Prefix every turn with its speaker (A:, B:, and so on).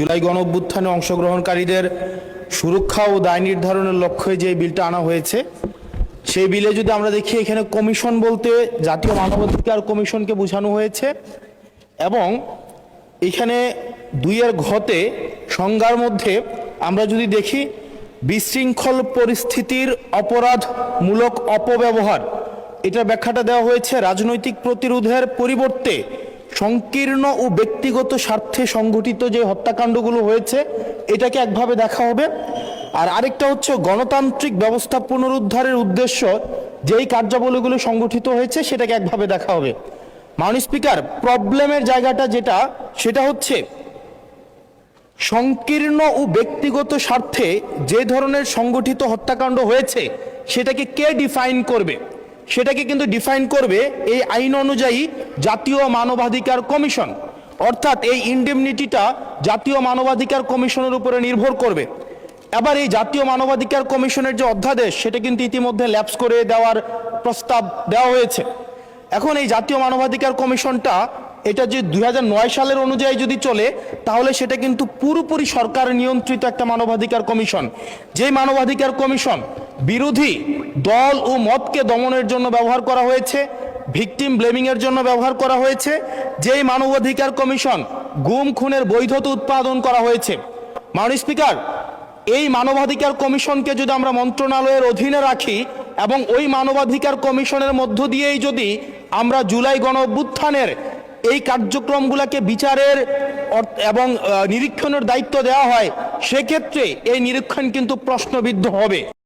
A: জুলাই গণঅভ্যুত্থানে অংশগ্রহণকারীদের সুরক্ষা ও দায় নির্ধারণের লক্ষ্যে যে বিলটা আনা হয়েছে, সেই বিলে যদি আমরা দেখি, এখানে কমিশন বলতে জাতীয় মানবাধিকার কমিশনকে বোঝানো হয়েছে এবং এখানে ২-এর ঘতে সংজ্ঞার মধ্যে আমরা যদি দেখি, বিশৃঙ্খল পরিস্থিতির অপরাধমূলক অপব্যবহার, এটার ব্যাখ্যাটা দেওয়া হয়েছে রাজনৈতিক প্রতিরোধের পরিবর্তে সংকীর্ণ ও ব্যক্তিগত স্বার্থে সংঘটিত যে হত্যাকাণ্ডগুলো হয়েছে এটাকে একভাবে দেখা হবে। আর আরেকটা হচ্ছে গণতান্ত্রিক ব্যবস্থা পুনরুদ্ধারের উদ্দেশ্য যেই কার্যাবলীগুলো সংগঠিত হয়েছে সেটাকে একভাবে দেখা হবে। মাননীয় স্পিকার, প্রবলেমের জায়গাটা সেটা হচ্ছে সংকীর্ণ ও ব্যক্তিগত স্বার্থে যে ধরনের সংগঠিত হত্যাকাণ্ড হয়েছে সেটাকে কে ডিফাইন করবে, সেটাকে কিন্তু ডিফাইন করবে এই আইন অনুযায়ী জাতীয় মানবাধিকার কমিশন। অর্থাৎ এই ইনডেমনিটিটা জাতীয় মানবাধিকার কমিশনের উপরে নির্ভর করবে। এবার এই জাতীয় মানবাধিকার কমিশনের যে অধ্যাদেশ সেটা কিন্তু ইতিমধ্যে ল্যাপস করে দেওয়ার প্রস্তাব দেওয়া হয়েছে। এখন এই জাতীয় মানবাধিকার কমিশনটা এটা যে ২০০৯ সালের অনুযায়ী যদি চলে, তাহলে সেটা কিন্তু পুরোপুরি সরকার নিয়ন্ত্রিত একটা মানবাধিকার কমিশন। যেই মানবাধিকার কমিশন বিরোধী দল ও মতকে দমনের জন্য ব্যবহার করা হয়েছে, ভিকটিম ব্লেমিংয়ের জন্য ব্যবহার করা হয়েছে, যেই মানবাধিকার কমিশন গুম খুনের বৈধতা উৎপাদন করা হয়েছে। মাননীয় স্পিকার, এই মানবাধিকার কমিশনকে যদি আমরা মন্ত্রণালয়ের অধীনে রাখি এবং ওই মানবাধিকার কমিশনের মধ্য দিয়েই যদি আমরা জুলাই গণঅভ্যুত্থানের এই কার্যক্রমগুলোকে বিচারের এবং নিরীক্ষণের দায়িত্ব দেওয়া হয়, সেক্ষেত্রে এই নিরীক্ষণ কিন্তু প্রশ্নবিদ্ধ হবে।